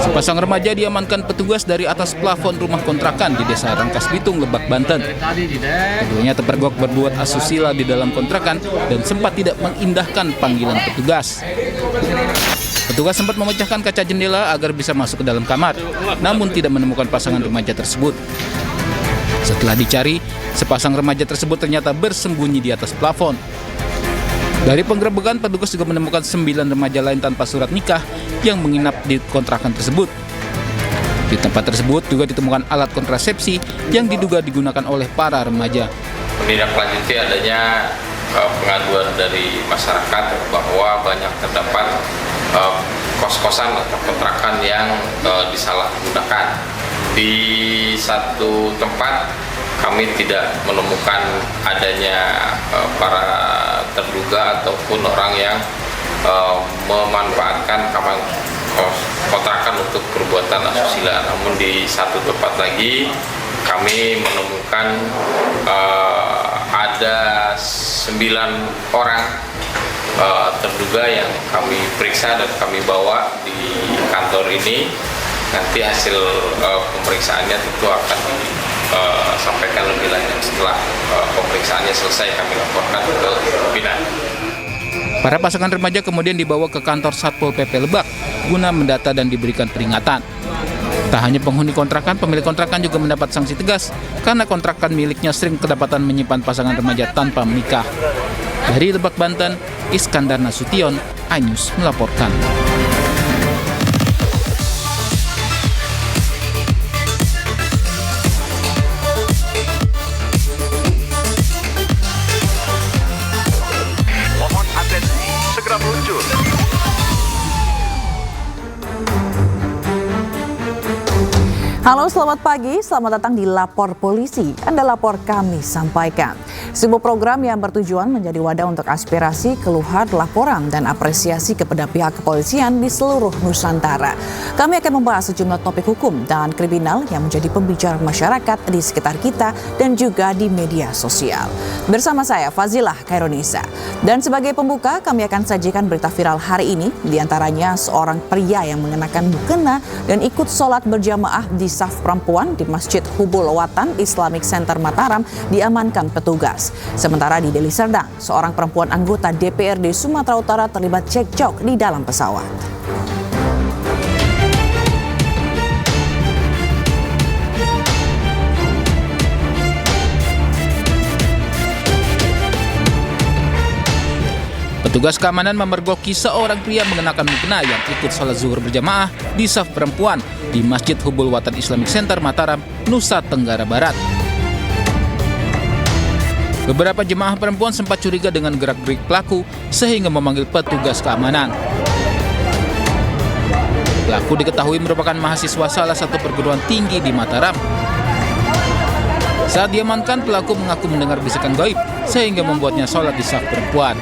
Sepasang remaja diamankan petugas dari atas plafon rumah kontrakan di Desa Rangkas Bitung, Lebak, Banten. Keduanya terpergok berbuat asusila di dalam kontrakan dan sempat tidak mengindahkan panggilan petugas. Petugas sempat memecahkan kaca jendela agar bisa masuk ke dalam kamar, namun tidak menemukan pasangan remaja tersebut. Setelah dicari, sepasang remaja tersebut ternyata bersembunyi di atas plafon. Dari penggerebekan, petugas juga menemukan 9 remaja lain tanpa surat nikah yang menginap di kontrakan tersebut. Di tempat tersebut juga ditemukan alat kontrasepsi yang diduga digunakan oleh para remaja. Menindaklanjuti adanya pengaduan dari masyarakat bahwa banyak terdapat kos-kosan atau kontrakan yang disalahgunakan. Di satu tempat kami tidak menemukan adanya para terduga ataupun orang yang memanfaatkan kamar kontrakan untuk perbuatan asusila. Namun di satu tempat lagi kami menemukan ada 9 orang terduga yang kami periksa dan kami bawa di kantor ini. Nanti hasil pemeriksaannya tentu akan disampaikan lebih lanjut setelah pemeriksaannya selesai, kami laporkan ke pimpinan. Para pasangan remaja kemudian dibawa ke kantor Satpol PP Lebak guna mendata dan diberikan peringatan. Tak hanya penghuni kontrakan, pemilik kontrakan juga mendapat sanksi tegas karena kontrakan miliknya sering kedapatan menyimpan pasangan remaja tanpa menikah. Dari Lebak, Banten, Iskandar Nasution, iNews melaporkan. Mohon atensi, segera meluncur. Halo, selamat pagi. Selamat datang di Lapor Polisi. Anda lapor, kami sampaikan. Sebuah program yang bertujuan menjadi wadah untuk aspirasi, keluhan, laporan, dan apresiasi kepada pihak kepolisian di seluruh Nusantara. Kami akan membahas sejumlah topik hukum dan kriminal yang menjadi pembicaraan masyarakat di sekitar kita dan juga di media sosial. Bersama saya, Fazilah Kaironisa. Dan sebagai pembuka, kami akan sajikan berita viral hari ini. Di antaranya seorang pria yang mengenakan mukena dan ikut sholat berjamaah di saf perempuan di Masjid Hubul Watan Islamic Center Mataram diamankan petugas. Sementara di Deli Serdang, seorang perempuan anggota DPRD Sumatera Utara terlibat cekcok di dalam pesawat. Petugas keamanan memergoki seorang pria mengenakan mukena yang ikut sholat zuhur berjamaah di saf perempuan di Masjid Hubul Watan Islamic Center Mataram, Nusa Tenggara Barat. Beberapa jemaah perempuan sempat curiga dengan gerak-gerik pelaku sehingga memanggil petugas keamanan. Pelaku diketahui merupakan mahasiswa salah satu perguruan tinggi di Mataram. Saat diamankan, pelaku mengaku mendengar bisikan gaib sehingga membuatnya sholat di saf perempuan.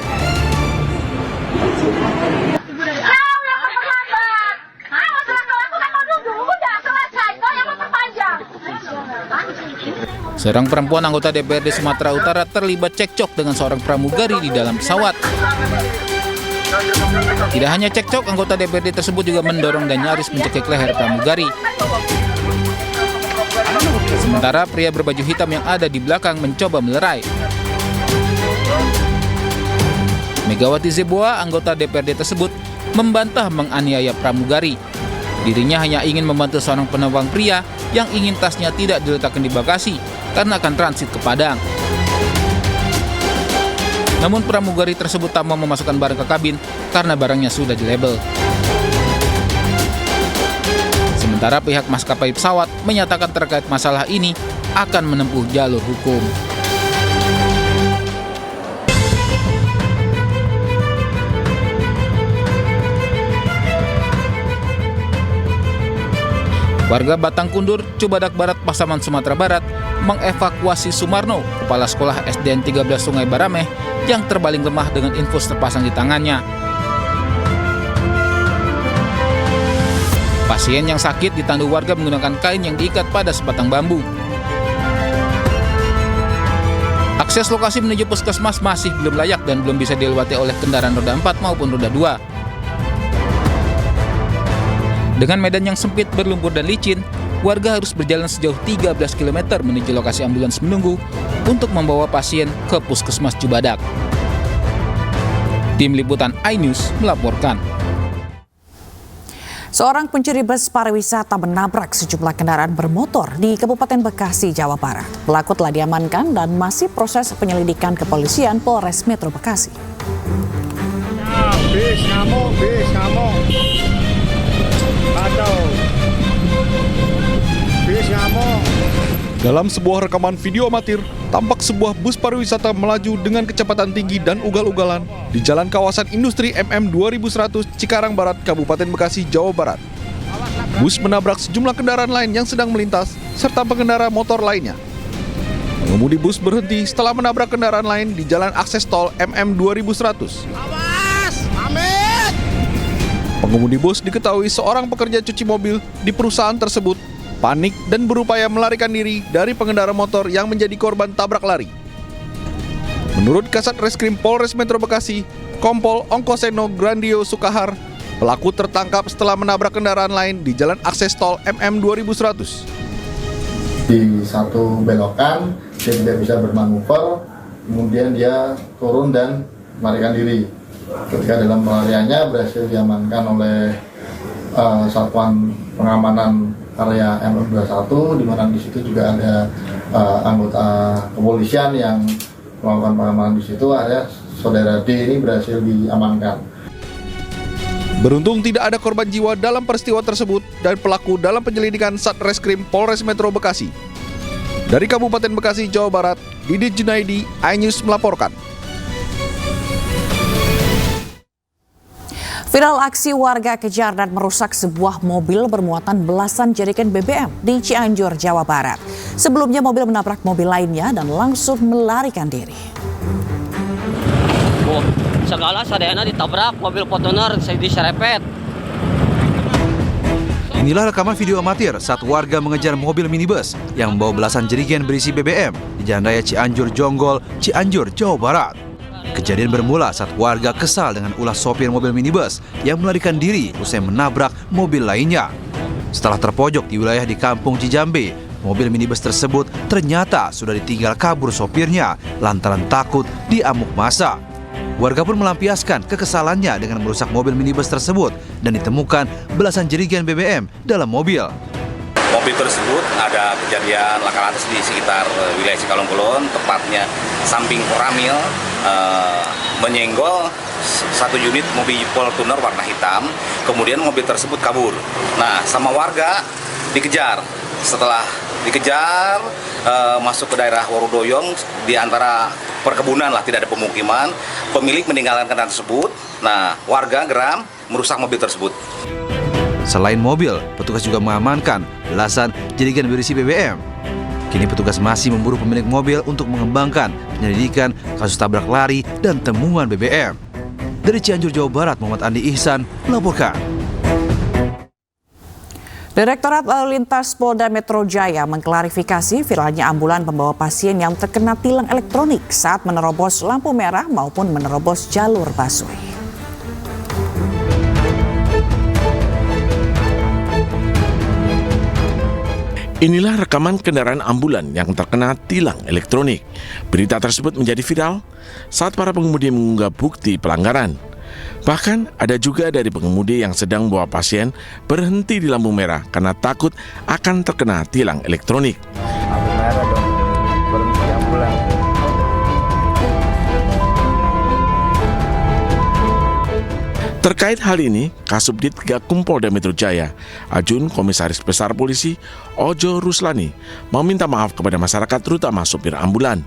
Seorang perempuan anggota DPRD Sumatera Utara terlibat cekcok dengan seorang pramugari di dalam pesawat. Tidak hanya cekcok, anggota DPRD tersebut juga mendorong dan nyaris mencekik leher pramugari. Sementara pria berbaju hitam yang ada di belakang mencoba melerai. Megawati Zeboa, anggota DPRD tersebut, membantah menganiaya pramugari. Dirinya hanya ingin membantu seorang penumpang pria yang ingin tasnya tidak diletakkan di bagasi karena akan transit ke Padang. Namun pramugari tersebut tak mau memasukkan barang ke kabin karena barangnya sudah dilabel. Sementara pihak maskapai pesawat menyatakan terkait masalah ini akan menempuh jalur hukum. Warga Batang Kundur, Cubadak Barat, Pasaman, Sumatera Barat mengevakuasi Sumarno, kepala sekolah SDN 13 Sungai Barameh yang terbaling lemah dengan infus terpasang di tangannya. Pasien yang sakit ditandu warga menggunakan kain yang diikat pada sebatang bambu. Akses lokasi menuju puskesmas masih belum layak dan belum bisa dilewati oleh kendaraan roda 4 maupun roda 2. Dengan medan yang sempit, berlumpur dan licin, warga harus berjalan sejauh 13 km menuju lokasi ambulans menunggu untuk membawa pasien ke Puskesmas Cibadak. Tim Liputan iNews melaporkan. Seorang pencuri bus pariwisata menabrak sejumlah kendaraan bermotor di Kabupaten Bekasi, Jawa Barat. Pelaku telah diamankan dan masih proses penyelidikan kepolisian Polres Metro Bekasi. Bis ngamuk. Atau bis ngamuk. Dalam sebuah rekaman video amatir, tampak sebuah bus pariwisata melaju dengan kecepatan tinggi dan ugal-ugalan di jalan kawasan industri MM 2100 Cikarang Barat, Kabupaten Bekasi, Jawa Barat. Bus menabrak sejumlah kendaraan lain yang sedang melintas serta pengendara motor lainnya. Pengemudi bus berhenti setelah menabrak kendaraan lain di jalan akses tol MM 2100. Pengemudi bus diketahui seorang pekerja cuci mobil di perusahaan tersebut, panik dan berupaya melarikan diri dari pengendara motor yang menjadi korban tabrak lari. Menurut Kasat Reskrim Polres Metro Bekasi, Kompol Ongkoseno Grandio Sukahar, pelaku tertangkap setelah menabrak kendaraan lain di jalan akses tol MM 2100. Di satu belokan, dia tidak bisa bermanuver, kemudian dia turun dan melarikan diri. Ketika dalam pelariannya berhasil diamankan oleh Satuan Pengamanan area MM21, di mana di situ juga ada anggota kepolisian yang melakukan pengamanan di situ. Ada saudara D ini berhasil diamankan. Beruntung tidak ada korban jiwa dalam peristiwa tersebut dan pelaku dalam penyelidikan Satreskrim Polres Metro Bekasi. Dari Kabupaten Bekasi, Jawa Barat, Didit Junaidi, iNews melaporkan. Viral aksi warga kejar dan merusak sebuah mobil bermuatan belasan jerigen BBM di Cianjur, Jawa Barat. Sebelumnya mobil menabrak mobil lainnya dan langsung melarikan diri. Segala sadayana ditabrak, mobil Fortuner diserempet. Inilah rekaman video amatir saat warga mengejar mobil minibus yang membawa belasan jerigen berisi BBM di Jalan Raya Cianjur Jonggol, Cianjur, Jawa Barat. Kejadian bermula saat warga kesal dengan ulah sopir mobil minibus yang melarikan diri usai menabrak mobil lainnya. Setelah terpojok di wilayah di Kampung Cijambe, mobil minibus tersebut ternyata sudah ditinggal kabur sopirnya lantaran takut diamuk massa. Warga pun melampiaskan kekesalannya dengan merusak mobil minibus tersebut dan ditemukan belasan jerigen BBM dalam mobil. Mobil tersebut ada kejadian laka lantas di sekitar wilayah Cikalongkulon, tepatnya samping Koramil, menyenggol satu unit mobil Fortuner warna hitam, kemudian mobil tersebut kabur. Nah, sama warga dikejar. Setelah dikejar, masuk ke daerah Warudoyong, di antara perkebunan lah, tidak ada pemukiman, pemilik meninggalkan kendaraan tersebut. Nah, warga geram merusak mobil tersebut. Selain mobil, petugas juga mengamankan belasan jerigen berisi BBM. Kini petugas masih memburu pemilik mobil untuk mengembangkan penyelidikan kasus tabrak lari dan temuan BBM. Dari Cianjur, Jawa Barat, Muhammad Andi Ihsan melaporkan. Direktorat Lalu Lintas Polda Metro Jaya mengklarifikasi viralnya ambulan pembawa pasien yang terkena tilang elektronik saat menerobos lampu merah maupun menerobos jalur busway. Inilah rekaman kendaraan ambulan yang terkena tilang elektronik. Berita tersebut menjadi viral saat para pengemudi mengunggah bukti pelanggaran. Bahkan ada juga dari pengemudi yang sedang membawa pasien berhenti di lampu merah karena takut akan terkena tilang elektronik. Lampu merah dong, berhenti ambulan. Terkait hal ini, Kasubdit Gakum Polda Metro Jaya, Ajun Komisaris Besar Polisi Ojo Ruslani, meminta maaf kepada masyarakat terutama sopir ambulan.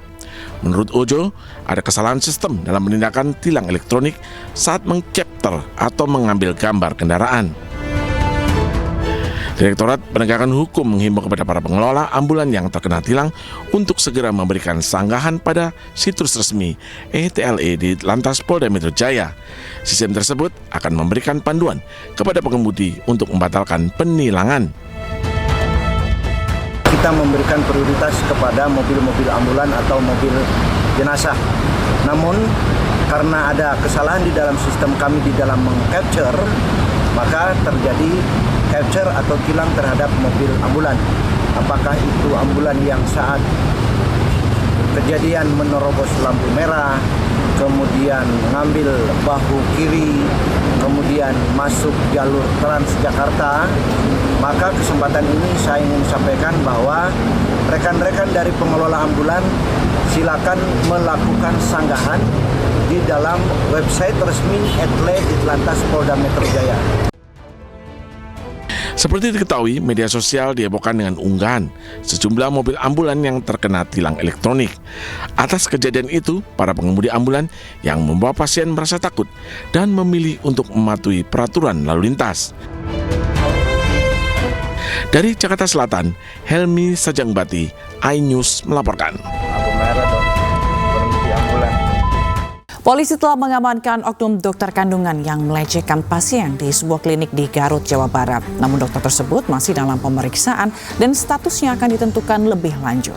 Menurut Ojo, ada kesalahan sistem dalam penindakan tilang elektronik saat mengcapture atau mengambil gambar kendaraan. Direktorat Penegakan Hukum menghimbau kepada para pengelola ambulan yang terkena tilang untuk segera memberikan sanggahan pada situs resmi ETLE di Lantas Polda Metro Jaya. Sistem tersebut akan memberikan panduan kepada pengemudi untuk membatalkan penilangan. Kita memberikan prioritas kepada mobil-mobil ambulan atau mobil jenazah. Namun karena ada kesalahan di dalam sistem kami di dalam mengcapture, maka terjadi capture atau tilang terhadap mobil ambulan. Apakah itu ambulan yang saat kejadian menerobos lampu merah, kemudian mengambil bahu kiri, kemudian masuk jalur Transjakarta, maka kesempatan ini saya ingin sampaikan bahwa rekan-rekan dari pengelola ambulan silakan melakukan sanggahan di dalam website resmi Ditlantas Polda Metro Jaya. Seperti diketahui, media sosial dihebohkan dengan unggahan sejumlah mobil ambulan yang terkena tilang elektronik. Atas kejadian itu, para pengemudi ambulan yang membawa pasien merasa takut dan memilih untuk mematuhi peraturan lalu lintas. Dari Jakarta Selatan, Helmi Sajangbati, iNews melaporkan. Polisi telah mengamankan oknum dokter kandungan yang melecehkan pasien di sebuah klinik di Garut, Jawa Barat. Namun dokter tersebut masih dalam pemeriksaan dan statusnya akan ditentukan lebih lanjut.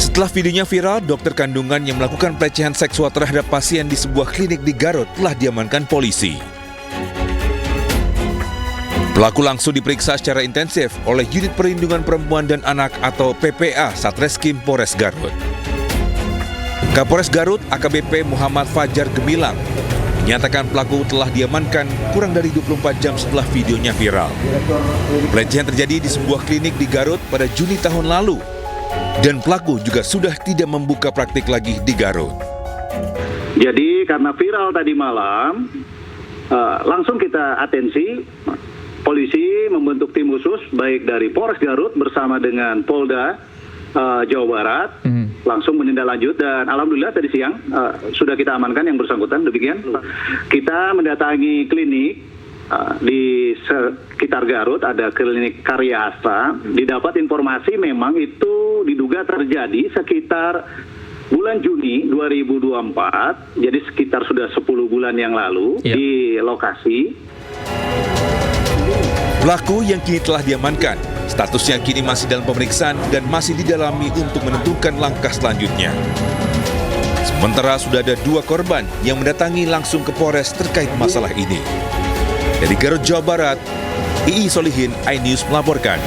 Setelah videonya viral, dokter kandungan yang melakukan pelecehan seksual terhadap pasien di sebuah klinik di Garut telah diamankan polisi. Pelaku langsung diperiksa secara intensif oleh Unit Perlindungan Perempuan dan Anak atau PPA Satreskrim Polres Garut. Kapolres Garut AKBP Muhammad Fajar Gemilang menyatakan pelaku telah diamankan kurang dari 24 jam setelah videonya viral. Pelecehan terjadi di sebuah klinik di Garut pada Juni tahun lalu dan pelaku juga sudah tidak membuka praktik lagi di Garut. Jadi karena viral tadi malam, langsung kita atensi. Polisi membentuk tim khusus baik dari Polres Garut bersama dengan Polda Jawa Barat langsung menindaklanjut dan alhamdulillah tadi siang sudah kita amankan yang bersangkutan. Demikian kita mendatangi klinik di sekitar Garut, ada klinik Karya Asta. Didapat informasi memang itu diduga terjadi sekitar bulan Juni 2024, jadi sekitar sudah 10 bulan yang lalu di lokasi. Pelaku yang kini telah diamankan, statusnya kini masih dalam pemeriksaan dan masih didalami untuk menentukan langkah selanjutnya. Sementara sudah ada 2 korban yang mendatangi langsung ke Polres terkait masalah ini. Dari Garut, Jawa Barat, Ii Solihin, iNews melaporkan.